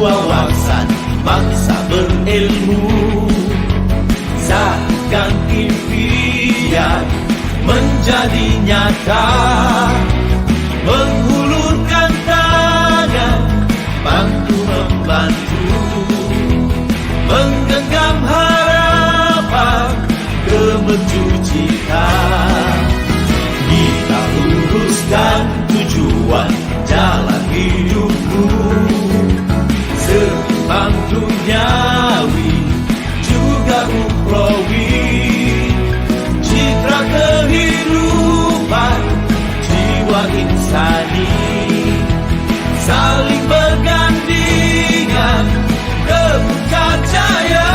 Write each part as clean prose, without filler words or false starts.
Wawasan bangsa berilmu, sahkan impian menjadi nyata, menghulurkan tangan bantu membantu, menggenggam harapan kemercu cita. Kita luruskan tujuan jalan hidupmu, sembang duniawi juga ukhrawi, citra kehidupan jiwa insani, saling bergandingan ke puncak jaya.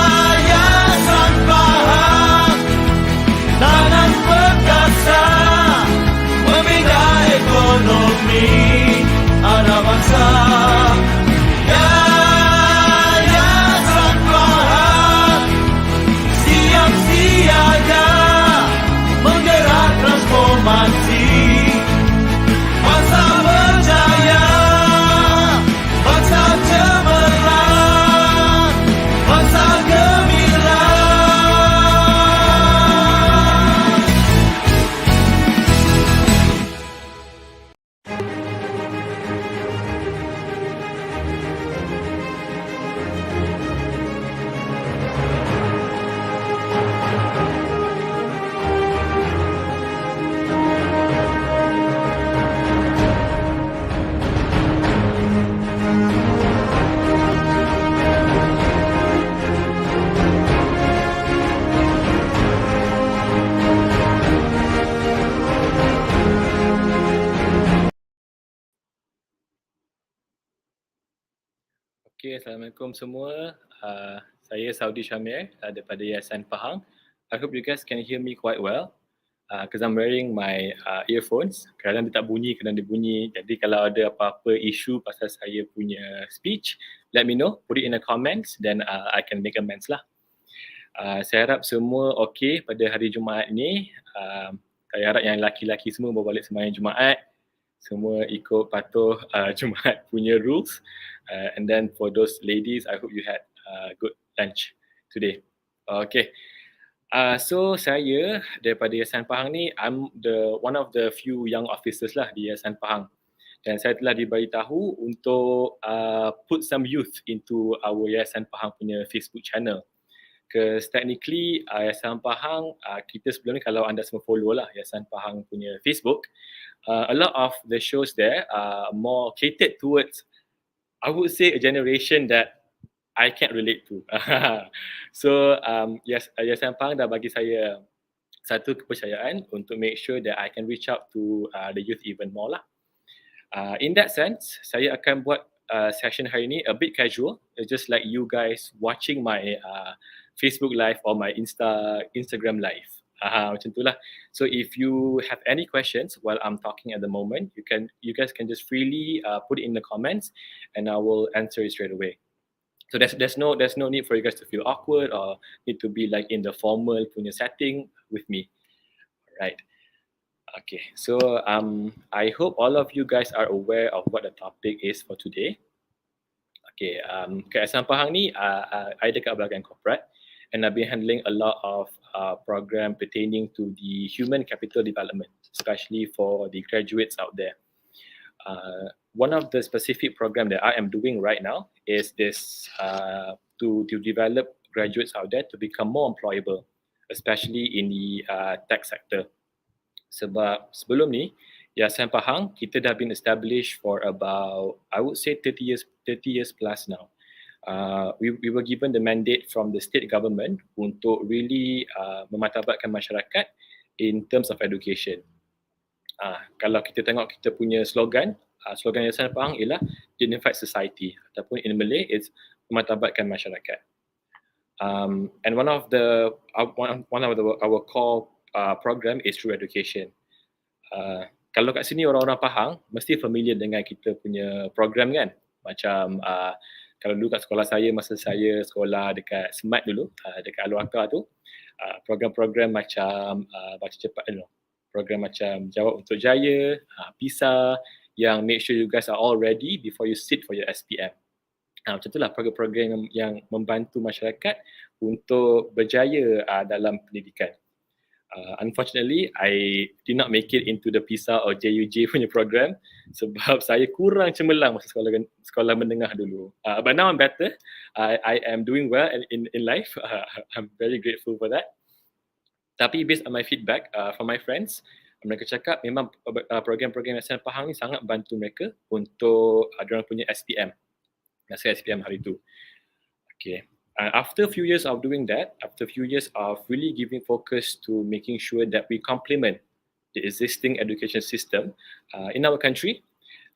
Yayasan Pahang, tangan perkasa, membina ekonomi anak bangsa. Yayasan Pahang, siap siaga, menggerak transformasi, bangsa berjaya, bangsa cemerlang, bangsa gemilang. Okay, Assalamualaikum semua. Saya Sauddi Syamier daripada Yayasan Pahang. I hope you guys can hear me quite well because I'm wearing my earphones. Kadang dia tak bunyi, kadang dia bunyi. Jadi kalau ada apa-apa isu pasal saya punya speech, let me know. Put it in the comments, then I can make amends lah. Saya harap semua okay pada hari Jumaat ni. Saya harap yang laki-laki semua bawa balik sembahyang Jumaat. Semua ikut patuh Jumaat punya rules. And then for those ladies, I hope you had good lunch today. Okay. So saya daripada Yayasan Pahang ni, I'm one of the few young officers lah di Yayasan Pahang. Dan saya telah diberitahu untuk put some youth into our Yayasan Pahang punya Facebook channel. Because technically Yayasan Pahang, kita sebelum ni kalau anda semua follow lah Yayasan Pahang punya Facebook, a lot of the shows there are more catered towards, I would say, a generation that I can't relate to. So Yayasan Pahang dah bagi saya satu kepercayaan untuk make sure that I can reach out to the youth even more lah. In that sense, saya akan buat session hari ni a bit casual, just like you guys watching my Facebook live or my Instagram live. Macam itulah. So if you have any questions while I'm talking at the moment, you guys can just freely put it in the comments, and I will answer it straight away. So there's no need for you guys to feel awkward or need to be like in the formal punya setting with me. Alright. Okay. So I hope all of you guys are aware of what the topic is for today. Okay. Yayasan Pahang ni I dekat belakang corporate, and I've been handling a lot of program pertaining to the human capital development, especially for the graduates out there. One of the specific program that I am doing right now is this to develop graduates out there to become more employable, especially in the tech sector. Sebab sebelum ni, Yayasan Pahang, kita dah been established for about, I would say 30 years plus now. We were given the mandate from the state government untuk really memartabatkan masyarakat in terms of education. Kalau kita tengok kita punya slogan Yayasan Pahang ialah Dignified Society, ataupun in Malay it's memartabatkan masyarakat. And one of our core program is through education. Kalau kat sini orang-orang Pahang mesti familiar dengan kita punya program kan. Macam kalau dulu kat sekolah saya, masa saya sekolah dekat SMAT dulu, dekat Aluaka tu, program-program macam baca cepat, program macam jawab untuk JAYA, PISA, yang make sure you guys are all ready before you sit for your SPM. Macam itulah program-program yang membantu masyarakat untuk berjaya dalam pendidikan. Unfortunately, I did not make it into the PISA or JUJ punya program sebab saya kurang cemerlang masa sekolah menengah dulu. But now I'm better. I am doing well in life. I'm very grateful for that. Tapi based on my feedback from my friends, mereka cakap memang program-program Yayasan Pahang ni sangat bantu mereka untuk diorang punya SPM. Masa SPM hari tu. Okay. After a few years of doing that, after a few years of really giving focus to making sure that we complement the existing education system in our country,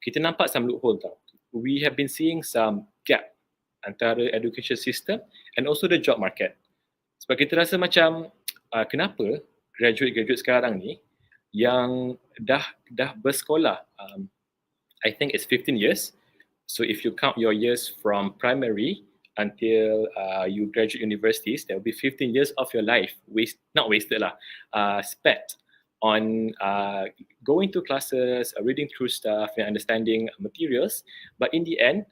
kita nampak some loophole tau. We have been seeing some gap antara education system and also the job market. Sebab kita rasa macam kenapa graduate sekarang ni yang dah bersekolah, I think it's 15 years. So if you count your years from primary until you graduate universities, there will be 15 years of your life spent on going to classes, reading through stuff and understanding materials. But in the end,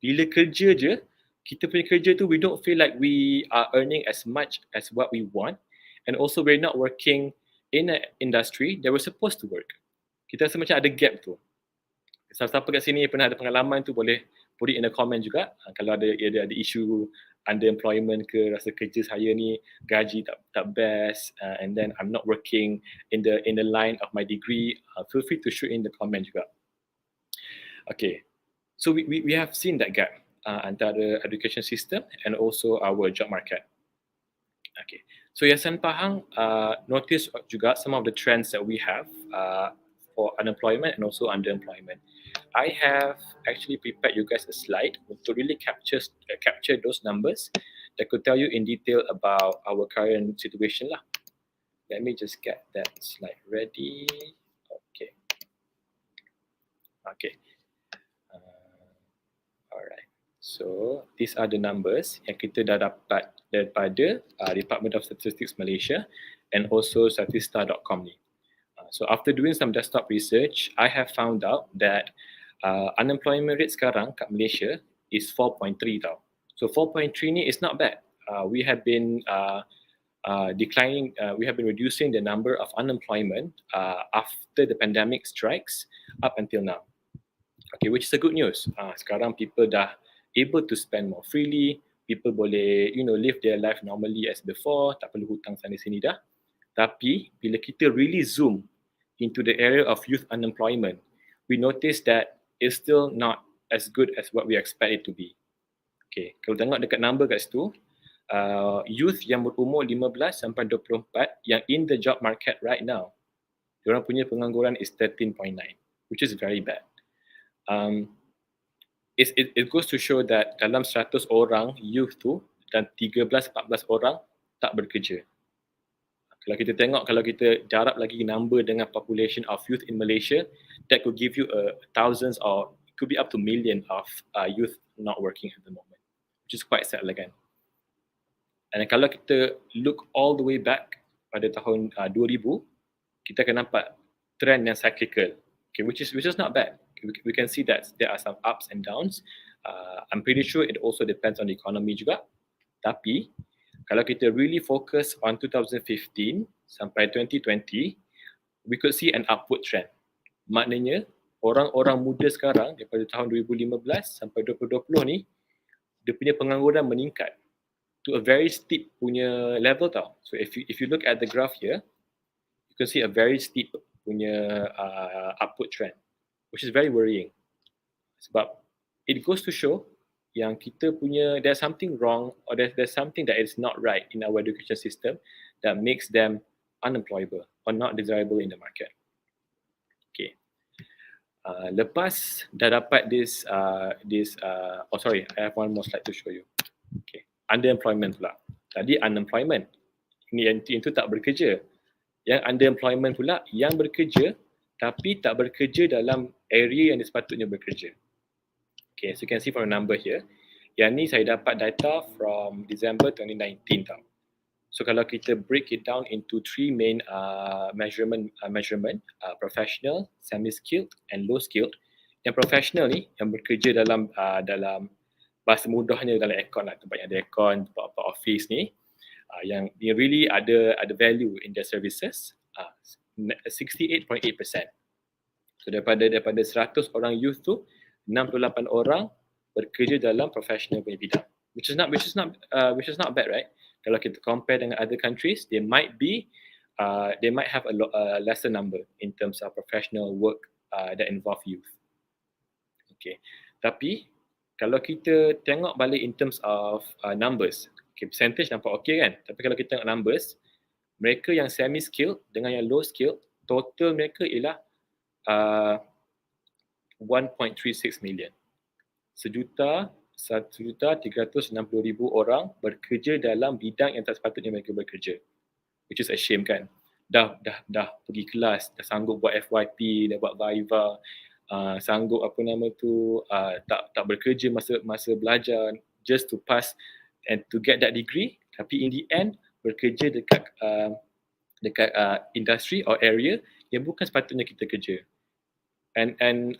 bila kerja je, kita punya kerja tu, we don't feel like we are earning as much as what we want, and also we're not working in an industry that we're supposed to work. Kita rasa macam ada gap tu. Siapa kat sini pernah ada pengalaman tu boleh put it in a comment juga. Kalau ada isu underemployment ke, rasa kerja saya ni gaji tak best, and then I'm not working in the line of my degree, feel free to shoot in the comment juga. Okay, so we have seen that gap antara education system and also our job market. Okay, so Yayasan Pahang notice juga some of the trends that we have for unemployment and also underemployment. I have actually prepared you guys a slide to really capture those numbers that could tell you in detail about our current situation lah. Let me just get that slide ready. Okay. Alright. So these are the numbers yang kita dah dapat daripada Department of Statistics Malaysia and also statista.com ni. So after doing some desktop research, I have found out that unemployment rate sekarang kat Malaysia is 4.3 tau. So 4.3 ni is not bad. We have been declining, we have been reducing the number of unemployment after the pandemic strikes up until now. Okay, which is a good news. Sekarang people dah able to spend more freely, people boleh live their life normally as before, tak perlu hutang sana sini dah. Tapi bila kita really zoom into the area of youth unemployment, we notice that it's still not as good as what we expect it to be. Okay, kalau tengok dekat number kat situ, youth yang berumur 15 sampai 24 yang in the job market right now, diorang punya pengangguran is 13.9, which is very bad. It goes to show that dalam 100 orang youth tu, dan 13-14 orang tak bekerja. Kalau kita tengok, kalau kita darab lagi number dengan population of youth in Malaysia, that could give you thousands or it could be up to million of youth not working at the moment, which is quite sad lah kan. And kalau kita look all the way back pada tahun 2000, kita akan nampak trend yang cyclical, okay, which is not bad. We can see that there are some ups and downs. I'm pretty sure it also depends on the economy juga. Tapi kalau kita really focus on 2015 sampai 2020, we could see an upward trend. Maknanya orang-orang muda sekarang daripada tahun 2015 sampai 2020 ni, dia punya pengangguran meningkat to a very steep punya level tau. So if you look at the graph here, you can see a very steep punya upward trend, which is very worrying. Sebab it goes to show yang kita punya there's something wrong or there's something that is not right in our education system that makes them unemployable or not desirable in the market. Okay. Lepas dah dapat this oh sorry, I have one more slide to show you. Okay. Underemployment pula. Tadi unemployment. Ini yang itu tak bekerja. Yang underemployment pula yang bekerja tapi tak bekerja dalam area yang sepatutnya bekerja. Okay, so you can see from the number here. Yang ni saya dapat data from December 2019 tau. So kalau kita break it down into three main measurement, professional, semi-skilled and low-skilled. Yang professional ni yang bekerja dalam bahasa mudahnya dalam aircon lah, tempat yang ada aircon, tempat office ni, yang really ada value in their services, 68.8%. So daripada 100 orang youth tu 68 orang bekerja dalam professional punya bidang, which is not bad, right? Kalau kita compare dengan other countries, they might have a lesser number in terms of professional work that involve youth. Okay, tapi kalau kita tengok balik in terms of numbers, okay, percentage nampak okay kan? Tapi kalau kita tengok numbers, mereka yang semi skilled dengan yang low skilled, total mereka ialah 1.36 million. 1,360,000 orang bekerja dalam bidang yang tak sepatutnya mereka bekerja. Which is a shame kan. Dah pergi kelas, dah sanggup buat FYP, dah buat Viva, sanggup tak bekerja masa belajar just to pass and to get that degree, tapi in the end bekerja dekat industry or area yang bukan sepatutnya kita kerja. And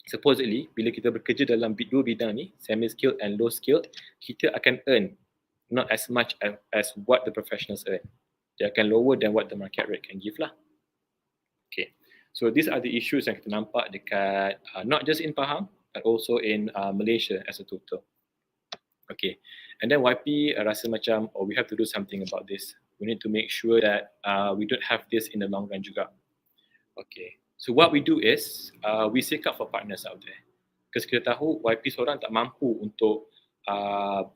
supposedly bila kita bekerja dalam dua bidang ni, semi skilled and low skilled, kita akan earn not as much as what the professionals earn. Dia akan lower than what the market rate can give lah. Okay, so these are the issues yang kita nampak dekat not just in Pahang but also in Malaysia as a total. Okay, and then YP rasa macam we have to do something about this. We need to make sure that we don't have this in the long run juga. Okay, so what we do is we seek out for partners out there. Because kita tahu YP seorang tak mampu untuk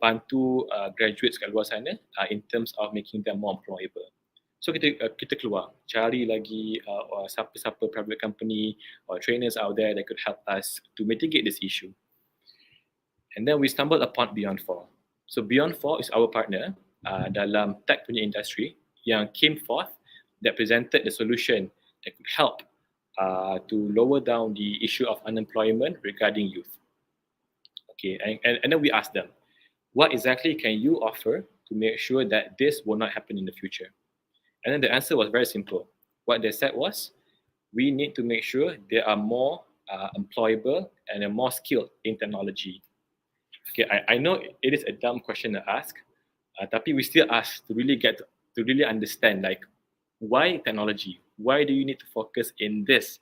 bantu graduates kat luar sana in terms of making them more employable. So kita keluar, cari lagi siapa-siapa private company or trainers out there that could help us to mitigate this issue. And then we stumbled upon Beyond4. So Beyond4 is our partner dalam tech punya industry yang came forth that presented the solution that could help to lower down the issue of unemployment regarding youth. Okay, and then we asked them, what exactly can you offer to make sure that this will not happen in the future? And then the answer was very simple. What they said was, we need to make sure they are more employable and more skilled in technology. Okay, I know it is a dumb question to ask, tapi we still ask to really understand, like, why technology? Why do you need to focus in this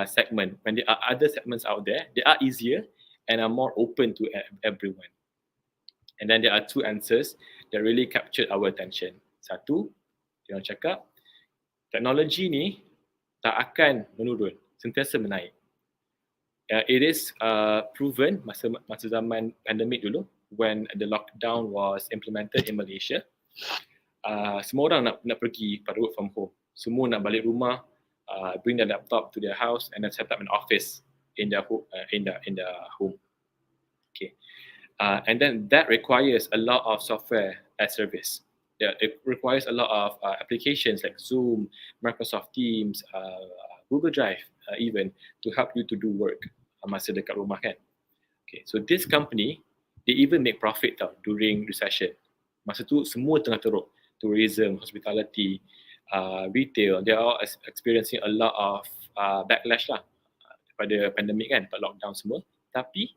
segment when there are other segments out there? They are easier and are more open to everyone. And then there are two answers that really captured our attention. Satu, dia orang cakap, teknologi ni tak akan menurun, sentiasa menaik. It is proven masa zaman pandemik dulu, when the lockdown was implemented in Malaysia. Semua orang nak pergi pada work from home. Semua nak balik rumah, bring their laptop to their house and then set up an office in their home. Okay, and then that requires a lot of software as service. It requires a lot of applications like Zoom, Microsoft Teams, Google Drive, even to help you to do work masa dekat rumah kan. Okay, so this company, they even make profit tau during recession. Masa tu semua tengah teruk. Tourism, hospitality, retail, they are all experiencing a lot of backlash lah daripada pandemik kan, pada lockdown semua. Tapi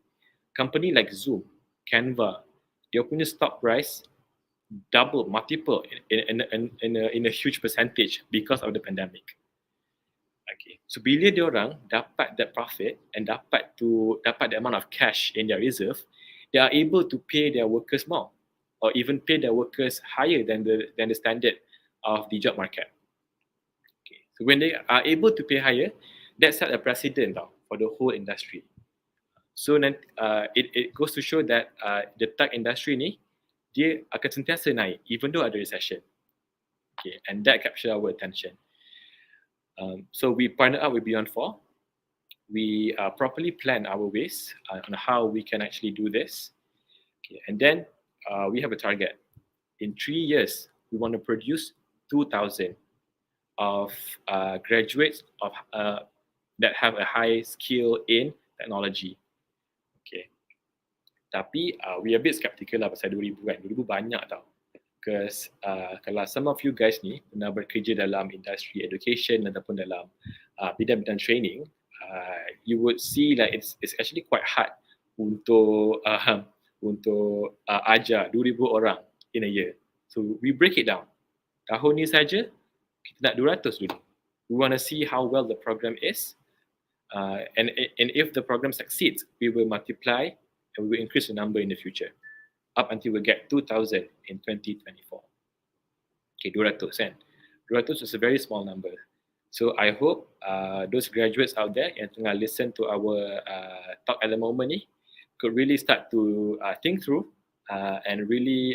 company like Zoom, Canva, dia punya stock price double, multiple in a huge percentage because of the pandemic. Okay, so bila dia orang dapat that profit and dapat the amount of cash in their reserve, they are able to pay their workers more, or even pay their workers higher than the standard of the job market. Okay, So when they are able to pay higher, that set a precedent tau for the whole industry. So it goes to show that the tech industry ni dia akan sentiasa naik even though ada recession. Okay, and that captured our attention. So we partnered up with Beyond 4. We properly plan our ways on how we can actually do this. Okay, and then we have a target. In 3 years, we want to produce 2,000 of graduates of that have a high skill in technology. Okay. Tapi we a bit skeptical lah pasal 2,000 kan. 2,000 banyak tau. Because kalau some of you guys ni pernah bekerja dalam industri education ataupun dalam bidang-bidang training, you would see like it's actually quite hard untuk ajar 2,000 orang in a year. So we break it down. Tahun ni saja kita nak 200 dulu. We want to see how well the program is, and if the program succeeds, we will multiply and we will increase the number in the future up until we get 2,000 in 2024. Okay, 200 kan. 200 is a very small number. So I hope those graduates out there yang tengah listen to our talk at the moment ni could really start to think through and really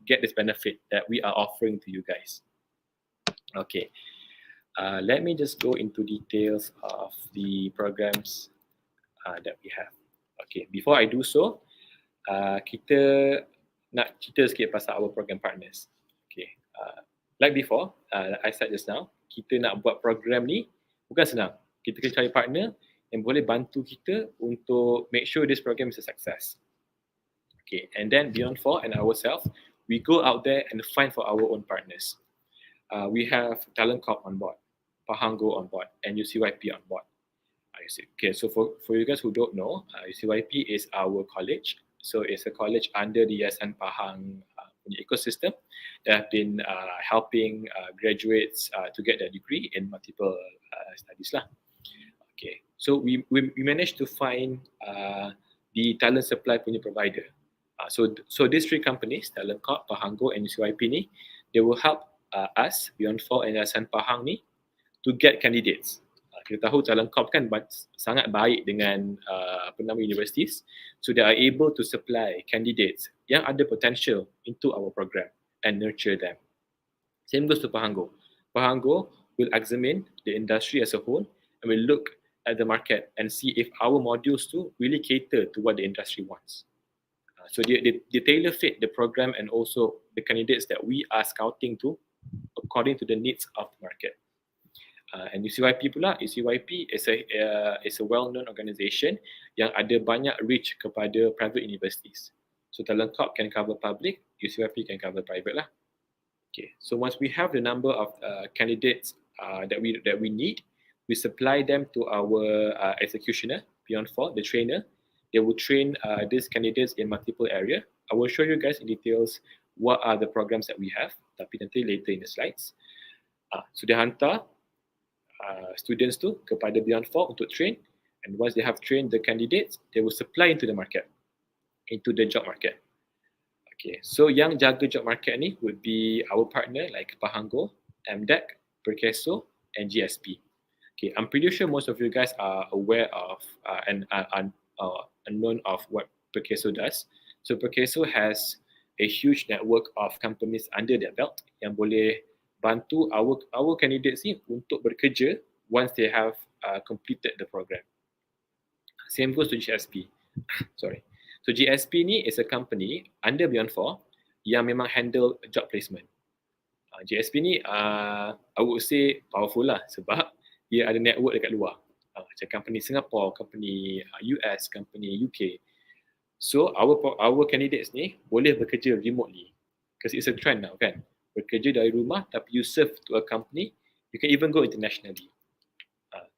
get this benefit that we are offering to you guys. Okay, let me just go into details of the programs that we have. Okay, before I do so, kita nak cerita sikit pasal our program partners. Okay, like before, I said just now, kita nak buat program ni bukan senang. Kita kena cari partner yang boleh bantu kita untuk make sure this program is a success. Okay, and then Beyond 4 and ourselves, we go out there and find for our own partners. We have Talent Corp on board, Pahang Go on board, and UCYP on board. Okay, so for you guys who don't know, UCYP is our college. So it's a college under the Yayasan Pahang ecosystem that have been helping graduates to get their degree in multiple studies lah. Okay, so we managed to find the talent supply punya provider. So these three companies, Talent Corp, Pahang Go, and UCYP ni, they will help us, Beyond 4 and Yayasan Pahang ni, to get candidates. Kita tahu Talent Corp kan sangat baik dengan universities, so they are able to supply candidates yang ada potential into our program and nurture them. Same goes to Pahang Go. Pahang Go will examine the industry as a whole and will look at the market and see if our modules too really cater to what the industry wants. So they tailor fit the program and also the candidates that we are scouting to according to the needs of the market. And UCYP pula, UCYP is a well-known organisation yang ada banyak reach kepada private universities. So Talent Corp can cover public, UCYP can cover private lah. Okay, so once we have the number of candidates that we need, we supply them to our executioner, Beyond 4, the trainer. They will train these candidates in multiple areas. I will show you guys in details what are the programs that we have, tapi nanti later in the slides. So dia hantar students tu kepada Beyond 4 untuk train, and once they have trained the candidates, they will supply into the market, into the job market. Okay, so yang jaga job market ni would be our partner like Pahang Go, MENGGERAK, PERKASA, and GSP. Okay, I'm pretty sure most of you guys are aware of and are known of what PERKASA does. So PERKASA has a huge network of companies under their belt yang boleh bantu our candidates ni untuk bekerja once they have completed the program. Same goes to GSP. Sorry. So GSP ni is a company under Beyond 4 yang memang handle job placement. GSP ni I would say powerful lah sebab dia ada network dekat luar. Macam company Singapore, company US, company UK. So our candidates ni boleh bekerja remotely because it's a trend now kan. Bekerja dari rumah tapi you serve to a company, you can even go internationally.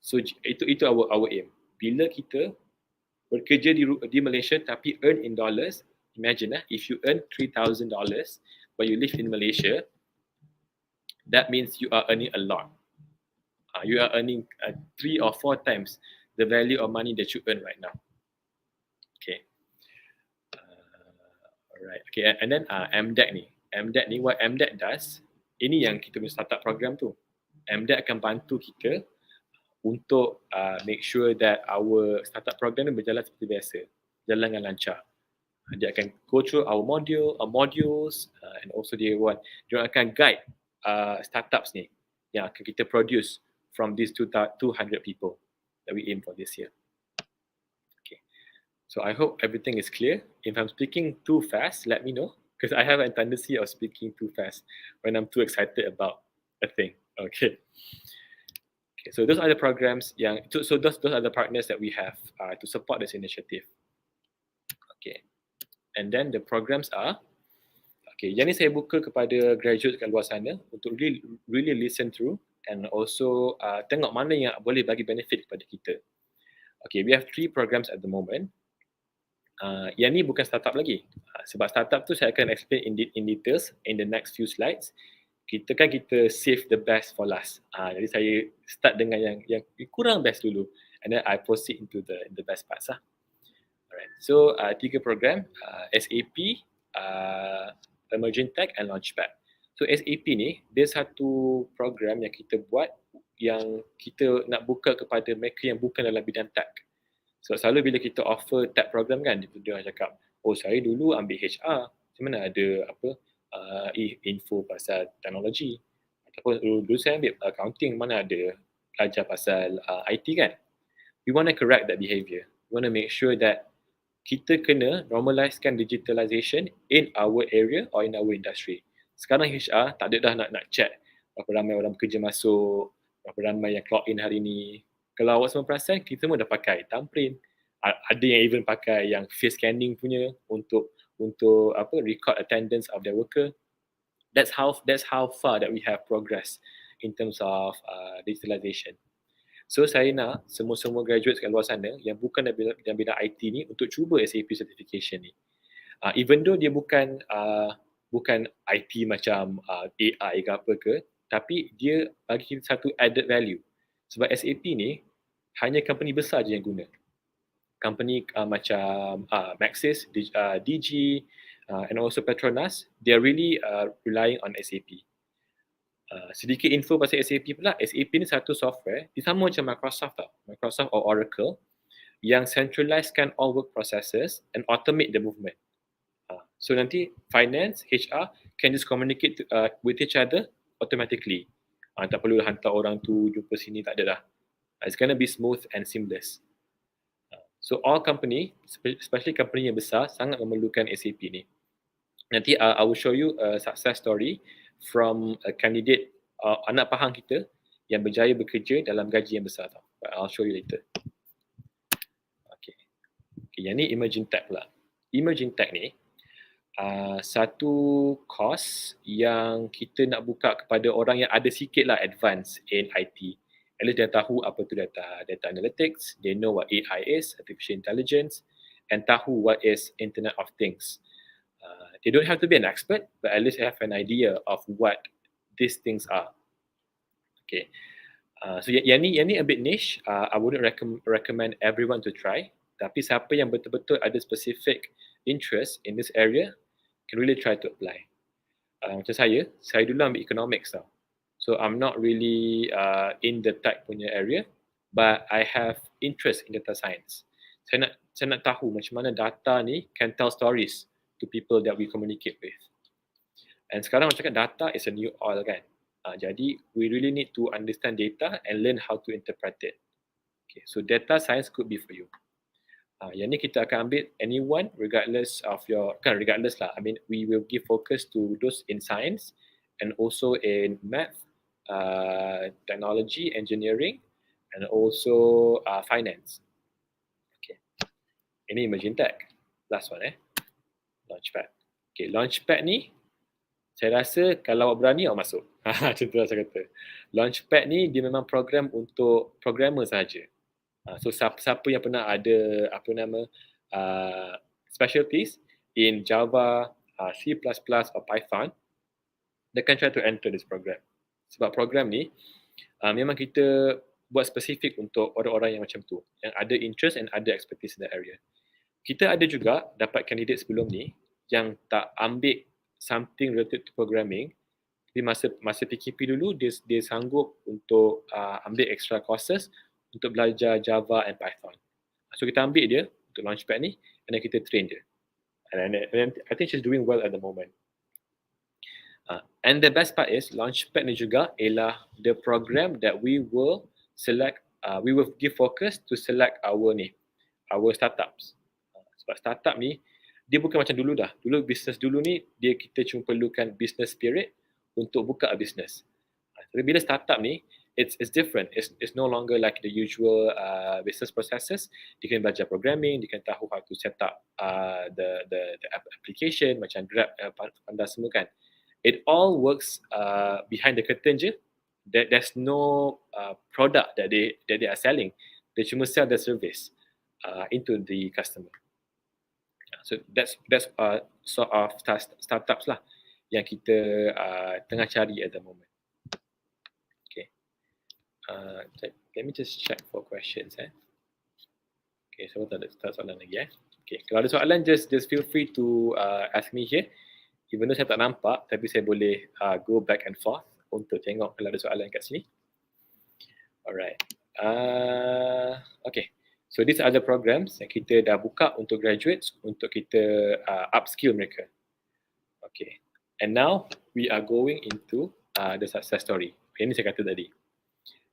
So itu our aim. Bila kita bekerja di Malaysia tapi earn in dollars, imagine if you earn $3,000 but you live in Malaysia, that means you are earning a lot. You are earning 3 or 4 times the value of money that you earn right now. Okay. Alright. Okay, and then MENGGERAK ni. MENGGERAK ni, what MENGGERAK does, ini yang kita punya startup program tu. that akan bantu kita untuk make sure that our startup program ni berjalan seperti biasa, jalan dengan lancar. Dia akan go through our modules and also dia akan guide startups ni yang akan kita produce from these 200 people that we aim for this year. Okay. So I hope everything is clear. If I'm speaking too fast, let me know, because I have a tendency of speaking too fast when I'm too excited about a thing. Okay. Okay, so those are the programs those are the partners that we have to support this initiative. Okay. And then the programs are, okay, yang ni saya buka kepada graduates kat luar sana untuk really listen through and also tengok mana yang boleh bagi benefit kepada kita. Okay, we have 3 programs at the moment. Yang ni bukan startup lagi. Sebab startup tu saya akan explain in details in the next few slides. Kita save the best for last. Jadi saya start dengan yang kurang best dulu, and then I proceed into the best parts lah. Alright. So 3 program, SAP, Emerging Tech and Launchpad. So SAP ni dia satu program yang kita buat yang kita nak buka kepada mereka yang bukan dalam bidang tech. So selalu bila kita offer tech program kan, dia orang cakap, oh saya dulu ambil HR, macam mana ada info pasal teknologi, ataupun dulu saya ambil accounting, mana ada belajar pasal IT kan. We want to correct that behaviour. We want to make sure that kita kena normalizekan digitalization in our area or in our industry. Sekarang HR tak ada dah nak check berapa ramai orang bekerja masuk, berapa ramai yang clock in hari ni. Kalau awak semua perasan, kita semua dah pakai thumbprint. Ada yang even pakai yang face scanning punya untuk record attendance of their worker. That's how far that we have progressed in terms of digitalization. So saya nak semua graduates kat luar sana yang bukan dalam bidang IT ni untuk cuba SAP certification ni. Even though dia bukan IT macam AI ke apa ke, tapi dia bagi kita satu added value. Sebab SAP ni hanya company besar je yang guna. Company macam Maxis, DG, and also Petronas, they're really relying on SAP. Sedikit info pasal SAP pula. SAP ni satu software, dia sama macam Microsoft tau. Microsoft or Oracle, yang centralizekan all work processes and automate the movement. So nanti finance, HR can just communicate with each other automatically. Tak perlu hantar orang tu jumpa sini, tak ada dah. It's going to be smooth and seamless. So all company, especially company yang besar, sangat memerlukan SAP ni. Nanti I will show you a success story from a candidate, anak Pahang kita yang berjaya bekerja dalam gaji yang besar tau. But I'll show you later. Okay, yang ni Emerging Tech pula. Emerging Tech ni satu course yang kita nak buka kepada orang yang ada sikit lah advance in IT. At least dia tahu apa tu data analytics, they know what AI is, artificial intelligence, and tahu what is Internet of Things. They don't have to be an expert, but at least have an idea of what these things are. Okay, so yang ni a bit niche. I wouldn't recommend everyone to try. Tapi siapa yang betul-betul ada specific interest in this area can really try to apply. Macam saya dulu ambil economics tau. So I'm not really in the tech punya area, but I have interest in data science. Saya nak tahu macam mana data ni can tell stories to people that we communicate with. And sekarang macam data is a new oil kan. Jadi we really need to understand data and learn how to interpret it. Okay, so data science could be for you. Yang ni kita akan ambil anyone regardless of regardless lah. I mean, we will give focus to those in science and also in math, technology, engineering, and also finance. Okay, ini Emerging Tech. Last one Launchpad. Okay, Launchpad ni saya rasa kalau awak berani awak masuk. Macam tu lah saya kata. Launchpad ni dia memang program untuk programmer sahaja. So siapa yang pernah ada specialties in Java, C++ or Python, they can try to enter this program. Sebab program ni memang kita buat spesifik untuk orang-orang yang macam tu, yang ada interest and ada expertise in that area. Kita ada juga dapat candidate sebelum ni yang tak ambil something related to programming, Tapi masa PKP dulu dia sanggup untuk ambil extra courses untuk belajar Java and Python. So kita ambil dia untuk Launchpad ni and then kita train dia. And I think she's doing well at the moment. And the best part is Launchpad ni juga ialah the program that we will select, we will give focus to select our startups. Sebab startup ni dia bukan macam dulu dah. Dulu business dulu ni kita cuma perlukan business spirit untuk buka a business. Tapi bila startup ni it's different. It's no longer like the usual business processes. Dia kena belajar programming, dia kena tahu how to set up the application macam Grab, Panda semua kan. It all works behind the curtain je. There's no product that they are selling. They cuma sell the service into the customer. So that's sort of startups lah yang kita tengah cari at the moment. Okay. Let me just check for questions. Okay, so tak ada soalan lagi. Okay, kalau ada soalan just feel free to ask me here. Even though saya tak nampak, tapi saya boleh go back and forth untuk tengok kalau ada soalan kat sini. Alright. Okay. So these are the programs yang kita dah buka untuk graduates untuk kita upskill mereka. Okay. And now we are going into the success story. Yang ni saya kata tadi.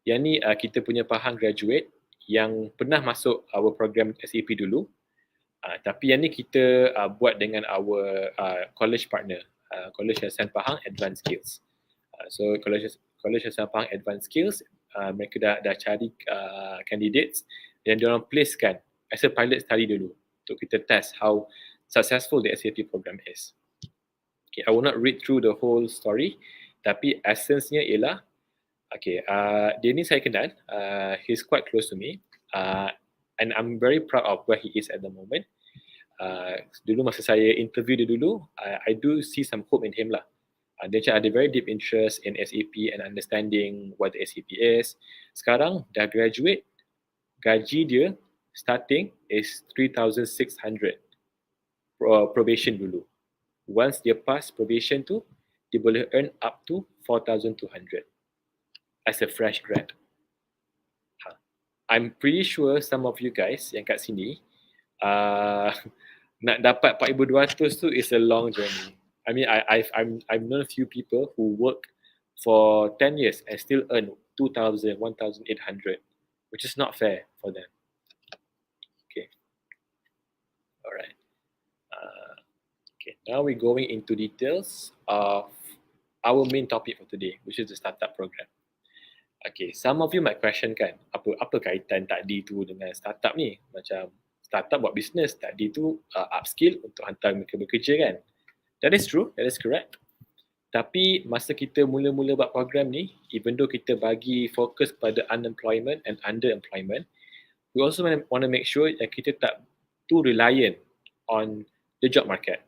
Yang ni kita punya Pahang graduate yang pernah masuk our program SAP dulu. Tapi yang ni kita buat dengan our college partner, College Yayasan Pahang Advanced Skills. So College Yayasan Pahang Advanced Skills, mereka dah cari candidates dan diorang placekan as a pilot study dulu untuk kita test how successful the SAP program is. Okay, I will not read through the whole story, tapi essence-nya ialah, okay, dia ni saya kenal, he's quite close to me, and I'm very proud of where he is at the moment. Dulu masa saya interview dia dulu, I do see some hope in him lah. Dia macam ada very deep interest in SAP and understanding what the SAP is. Sekarang dah graduate, gaji dia starting is 3,600 probation dulu. Once dia pass probation tu, dia boleh earn up to 4,200 as a fresh grad. I'm pretty sure some of you guys yang kat sini nak dapat 4,200 tu is a long journey. I mean, I've known a few people who work for 10 years and still earn 2,000, 1,800, which is not fair for them. Okay. Alright. Okay. Now we're going into details of our main topic for today, which is the startup program. Okay, some of you might question kan, apa kaitan tadi tu dengan startup ni? Macam startup buat bisnes, tadi tu upskill untuk hantar mereka bekerja kan? That is true, that is correct. Tapi masa kita mula-mula buat program ni, even though kita bagi fokus kepada unemployment and underemployment, we also want to make sure that kita tak too reliant on the job market.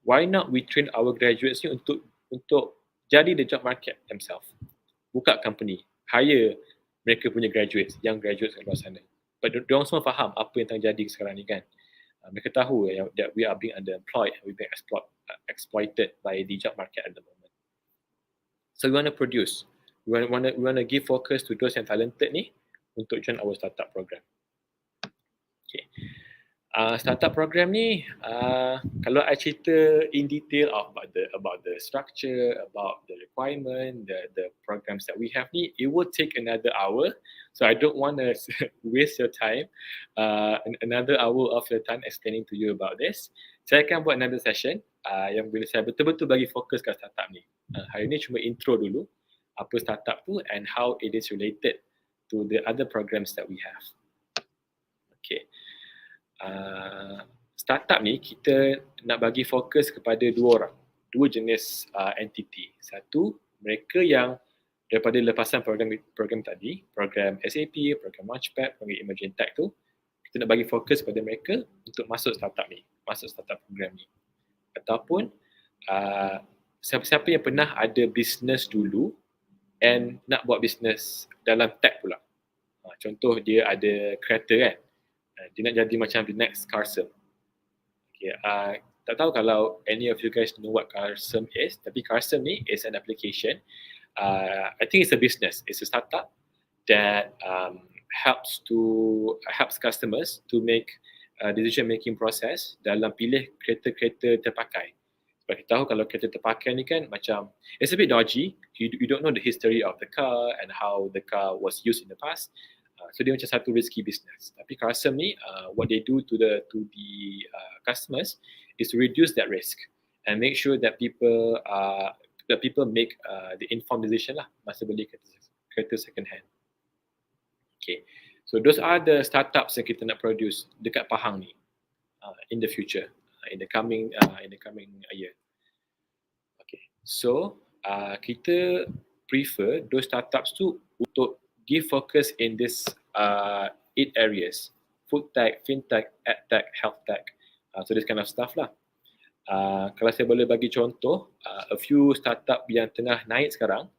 Why not we train our graduates ni untuk jadi the job market themselves? Buka company, hire mereka punya graduates, young graduates kat luar sana. But diorang semua faham apa yang tengah jadi sekarang ni kan. Mereka tahu that we are being underemployed and we're being exploited by the job market at the moment. So we want to produce, we want to give focus to those yang talented ni untuk join our startup program. Okay. Startup program ni, kalau I cerita in detail about the structure, about the requirement, the programs that we have ni, it will take another hour. So I don't want to waste your time, another hour of your time explaining to you about this. Saya akan buat another session yang bila saya betul-betul bagi fokus kat startup ni. Hari ni cuma intro dulu, apa startup tu and how it is related to the other programs that we have. Okay. Startup ni kita nak bagi fokus kepada dua jenis entity. Satu, mereka yang daripada lepasan program tadi, program SAP, program Launchpad, program Emerging Tech tu, kita nak bagi fokus kepada mereka untuk masuk startup ni, masuk startup program ni. Ataupun siapa-siapa yang pernah ada business dulu and nak buat business dalam tech pula. Contoh dia ada kereta kan, dia nak jadi macam the next Carson. Okay, Tak tahu kalau any of you guys know what Carsem is, tapi Carsem ni is an application. I think it's a business. It's a startup that helps customers to make decision making process dalam pilih kereta-kereta terpakai. Sebab kita tahu kalau kereta terpakai ni kan macam it's a bit dodgy. You don't know the history of the car and how the car was used in the past. So dia macam satu risky business. Tapi Carsem ni what they do to the customers is to reduce that risk and make sure that people make the informed decision lah masa beli kereta second hand. Okay, so those are the startups yang kita nak produce dekat Pahang ni in the future, in the coming year. Okay, so kita prefer those startups tu untuk give focus in this 8 areas: food tech, fintech, edtech, health tech. So this kind of stuff lah. Kalau saya boleh bagi contoh, a few startup yang tengah naik sekarang,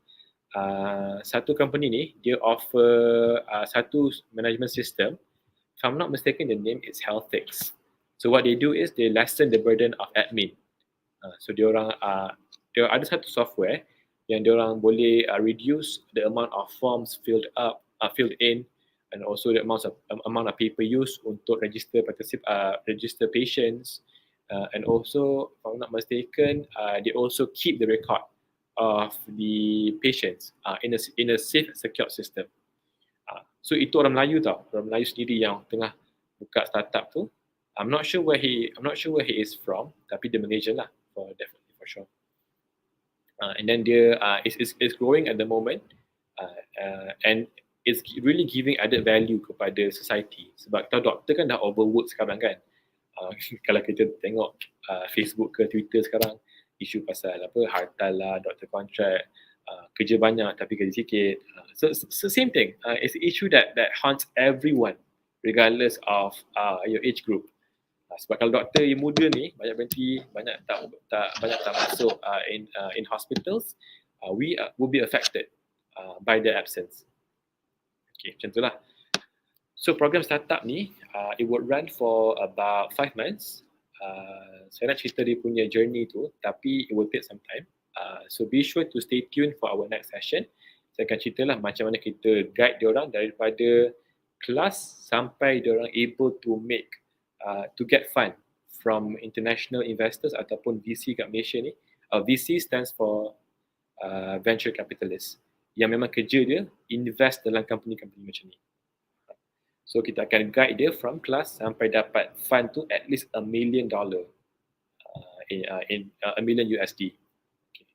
satu company ni dia offer satu management system. If I'm not mistaken, the name is Healthix. So what they do is they lessen the burden of admin. So dia ada satu software yang dia orang boleh reduce the amount of forms filled in, and also the amount of paper used untuk register patients, and also if I'm not mistaken, they also keep the record of the patients in a safe and secure system. So itu orang Melayu tau, orang Melayu sendiri yang tengah buka startup tu. I'm not sure where he is from, tapi dia Malaysian lah, definitely for sure. And then dia is growing at the moment, and it's really giving added value kepada society. Sebab tahu doktor kan dah overwork sekarang kan. Kalau kita tengok Facebook ke Twitter sekarang, isu pasal hartal lah, doktor kontrak, kerja banyak tapi kerja sikit. So same thing. It's an issue that haunts everyone regardless of your age group. Sebab kalau doktor yang muda ni banyak berhenti, banyak tak masuk in hospitals, we will be affected by their absence. Okay, macam itulah. So program startup ni, it would run for about 5 months. Saya nak cerita dia punya journey tu, tapi it will take some time. So be sure to stay tuned for our next session. Saya akan ceritalah macam mana kita guide diorang daripada kelas sampai diorang able to get fund from international investors ataupun VC kat Malaysia ni. VC stands for venture capitalist, yang memang kerja dia invest dalam company-company macam ni. So kita akan guide dia from kelas sampai dapat fund tu at least $1 million in $1 million USD. Okay.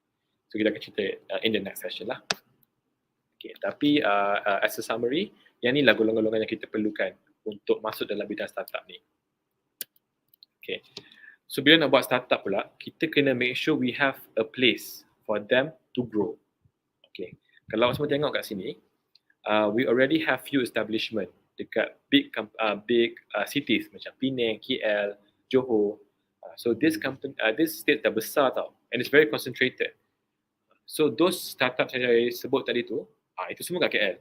So kita akan cerita in the next session lah. Okay, tapi as a summary, yang ni lah golongan-golongan yang kita perlukan untuk masuk dalam bidang startup ni. Okay. So bila nak buat startup pula, kita kena make sure we have a place for them to grow. Okay. Kalau semua tengok kat sini, we already have few establishment dekat big cities macam Penang, KL, Johor. So this state dah besar tau, and it's very concentrated. So those startups yang saya sebut tadi tu, itu semua kat KL.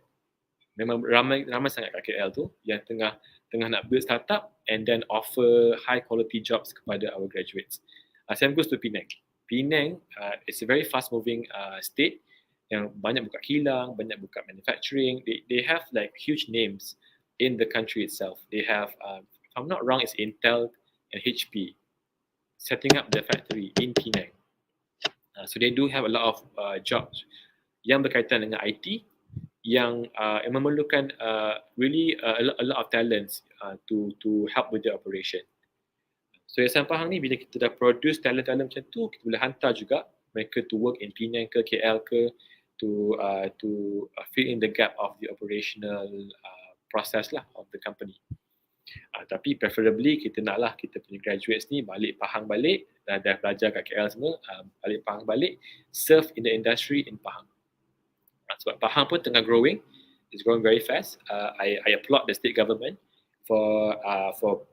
Memang ramai sangat kat KL tu yang tengah nak build startup and then offer high quality jobs kepada our graduates. Same goes to Penang. Penang is a very fast moving state yang banyak buka kilang, banyak buka manufacturing. They have like huge names in the country itself. They have, if I'm not wrong, it's Intel and HP setting up the factory in Penang. So they do have a lot of jobs yang berkaitan dengan IT yang memerlukan really a lot of talents to help with the operation. So Yayasan Pahang ni bila kita dah produce talent-talent macam tu, kita boleh hantar juga mereka to work in Penang ke KL ke to fill in the gap of the operational process lah of the company. Tapi preferably kita naklah kita punya graduates ni balik Pahang balik, dah belajar kat KL semua, balik Pahang balik, serve in the industry in Pahang. Sebab Pahang pun tengah growing, it's growing very fast. I applaud the state government for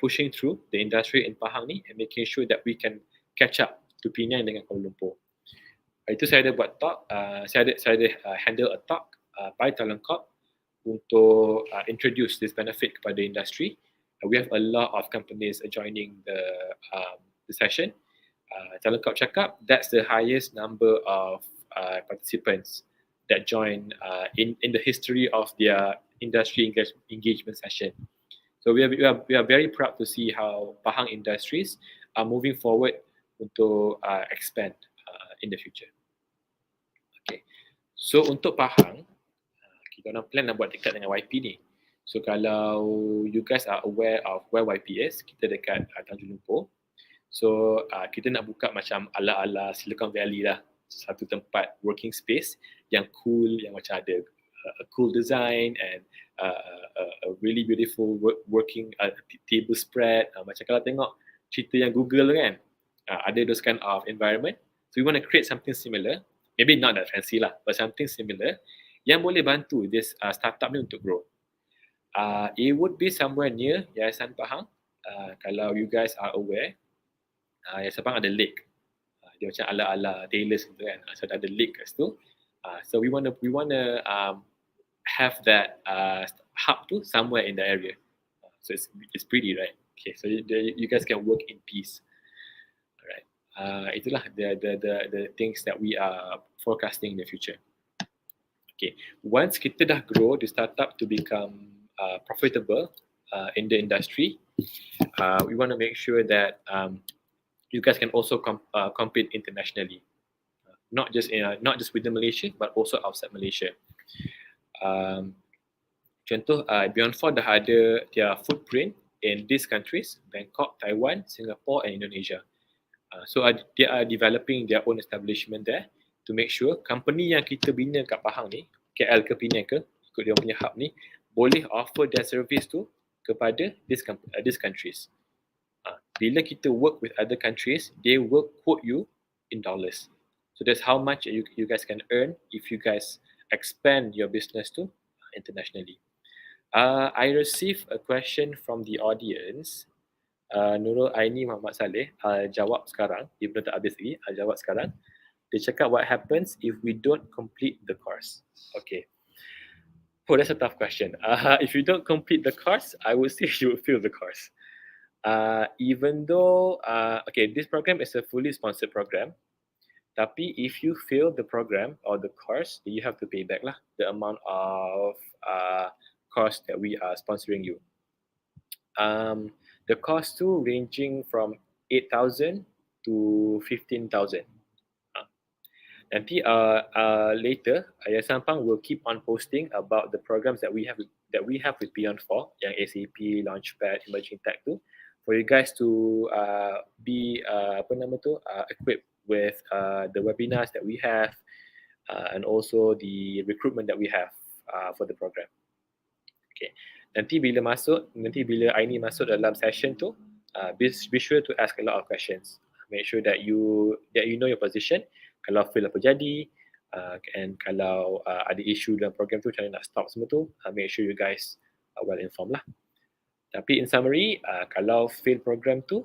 pushing through the industry in Pahang ni and making sure that we can catch up to Penang dengan Kuala Lumpur. Itu saya ada buat talk, saya ada handle a talk by Talent Corp untuk introduce this benefit kepada industri. We have a lot of companies joining the session Kalau kau cakap, that's the highest number of participants that join in the history of their industry engagement session. So we are very proud to see how Pahang industries are moving forward untuk expand in the future. Okay. So untuk Pahang, kita orang plan nak buat dekat dengan YP ni. So kalau you guys are aware of where YP is, kita dekat Tanjung Lumpur. So kita nak buka macam ala-ala Silicon Valley lah. Satu tempat working space yang cool, yang macam ada a cool design and a really beautiful working table spread. Macam kalau tengok cerita yang Google kan, ada those kind of environment. So we want to create something similar, maybe not that fancy lah, but something similar yang boleh bantu this startup ni untuk grow. It would be somewhere near Yayasan Pahang. Kalau you guys are aware, Yayasan Pahang ada lake. Dia macam ala-ala Taylor's gitu kan. So ada lake kat situ. So we wanna have that hub tu somewhere in the area. So it's pretty, right? Okay, so you guys can work in peace. Alright. Itulah the things that we are forecasting in the future. Okay, once kita dah grow the startup to become profitable in the industry, we want to make sure that you guys can also compete internationally, not just within Malaysia, but also outside Malaysia. Contoh, Beyond 4 dah ada their footprint in these countries: Bangkok, Taiwan, Singapore, and Indonesia. So they are developing their own establishment there to make sure company yang kita bina kat Pahang ni, KL ke Penang ke, ikut dia punya hub ni, boleh offer their service tu kepada these countries. Bila kita work with other countries, they will quote you in dollars. So that's how much you guys can earn if you guys expand your business to internationally. I received a question from the audience. Nurul Aini Muhammad Saleh jawab sekarang. Dia belum tak habis lagi. Jawab sekarang. Dia cakap, what happens if we don't complete the course? Okay. Oh, that's a tough question. If you don't complete the course, I would say you will fail the course. Even though, okay, this program is a fully sponsored program, tapi if you fail the program or the course, you have to pay back lah the amount of cost that we are sponsoring you. The cost too ranging from 8,000 to 15,000. Nanti later, Yayasan Pahang will keep on posting about the programs that we have with Beyond 4, yang ACP, Launchpad, Emerging Tech tu, for you guys to be equipped with the webinars that we have and also the recruitment that we have for the program. Okay. Nanti bila Aini masuk dalam session tu, be sure to ask a lot of questions. Make sure that you know your position. Kalau fail apa jadi, and kalau ada isu dalam program tu, macam mana nak stop semua tu, make sure you guys are well informed lah. Tapi in summary, kalau fail program tu,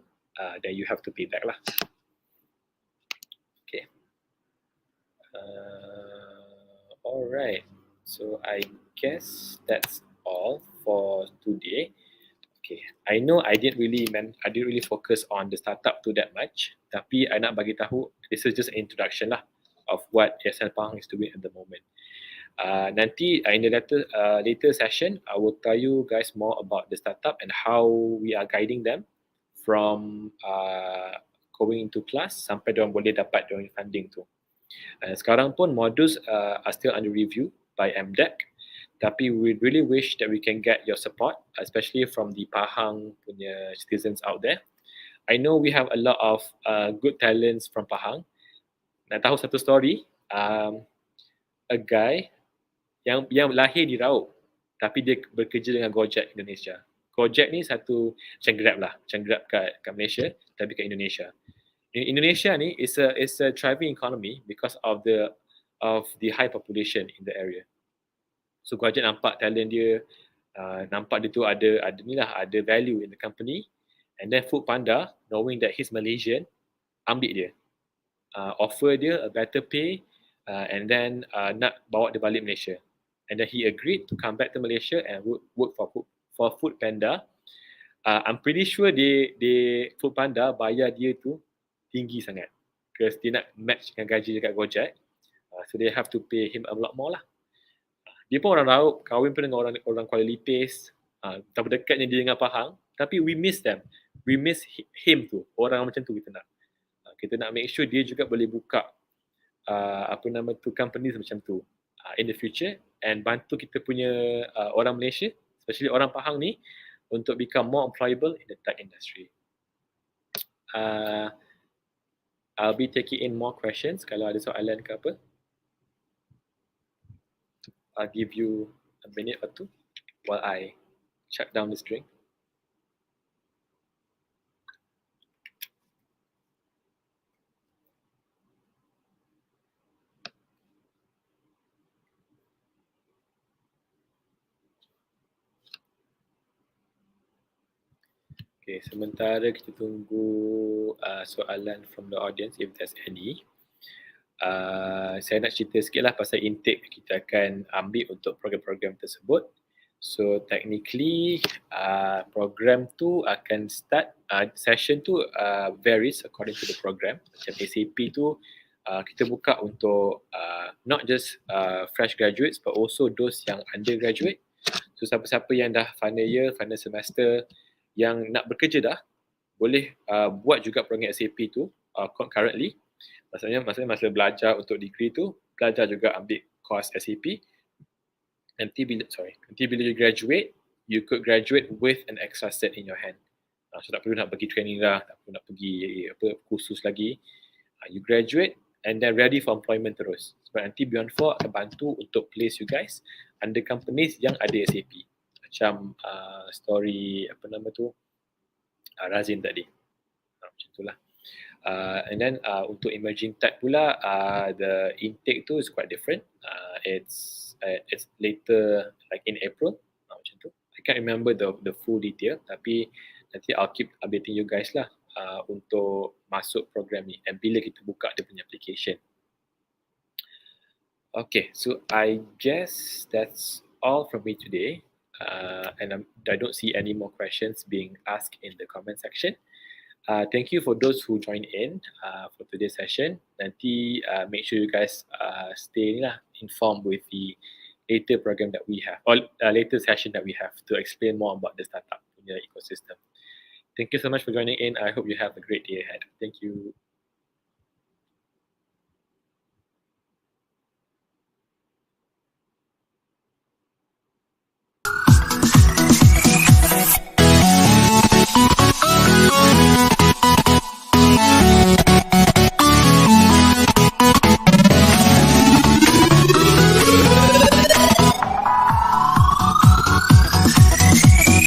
then you have to pay back lah. Okay. Alright. So I guess that's all for today. Okay, I know I didn't really focus on the startup to that much, tapi I nak bagi tahu this is just an introduction lah of what Yayasan Pahang is doing at the moment. Nanti in the later session, I will tell you guys more about the startup and how we are guiding them from going into class sampai diorang boleh dapat diorang funding tu. Sekarang pun modules are still under review by MDEC. Tapi we really wish that we can get your support, especially from the Pahang punya citizens out there. I know we have a lot of good talents from Pahang. Nak tahu satu story, a guy yang lahir di Raub, tapi dia bekerja dengan Gojek Indonesia. Gojek ni satu macam Grab lah, macam Grab kat Malaysia, tapi kat Indonesia. Indonesia ni is a thriving economy because of the high population in the area. So Gojek nampak talent dia, nampak dia tu ada value in the company, and then Food Panda, knowing that he's Malaysian, ambil dia, offer dia a better pay, and then nak bawa dia balik Malaysia, and then he agreed to come back to Malaysia and work for Food Panda. I'm pretty sure Food Panda bayar dia tu tinggi sangat. Because dia nak match dengan gaji dekat Gojek. So they have to pay him a lot more lah. Dia pun orang Raup, kahwin pun dengan orang Kuala Lipis. Betapa dekatnya dia dengan Pahang. Tapi we miss them. We miss him tu. Orang macam tu kita nak. Kita nak make sure dia juga boleh buka companies macam tu in the future and bantu kita punya orang Malaysia, especially orang Pahang ni, untuk become more employable in the tech industry. I'll be taking in more questions kalau ada soalan ke apa. I'll give you a minute or two while I shut down this drink. Okay, sementara kita tunggu soalan from the audience if there's any. Saya nak cerita sikit lah pasal intake kita akan ambil untuk program-program tersebut. So technically program tu akan start, session tu varies according to the program. Macam SAP tu kita buka untuk not just fresh graduates but also those yang undergraduate. So siapa-siapa yang dah final year, final semester yang nak bekerja dah, boleh buat juga program SAP tu currently. Maksudnya masa belajar untuk degree tu, belajar juga ambil course SAP. Nanti bila you graduate, you could graduate with an extra cert in your hand. So tak perlu nak pergi training lah, tak perlu nak pergi kursus lagi. You graduate and then ready for employment terus. Sebab nanti Beyond 4 akan bantu untuk place you guys under companies yang ada SAP. Macam story Razin tadi. Macam itulah. And then untuk emerging tech pula, the intake tu is quite different. It's later, like in April, macam tu. I can't remember the full detail, tapi nanti I'll keep updating you guys lah untuk masuk program ni and bila kita buka dia punya application. Okay, so I guess that's all from me today. And I don't see any more questions being asked in the comment section. Thank you for those who joined in for today's session. Nanti make sure you guys stay informed with the later program that we have, or later session that we have to explain more about the startup punya ecosystem. Thank you so much for joining in. I hope you have a great day ahead. Thank you.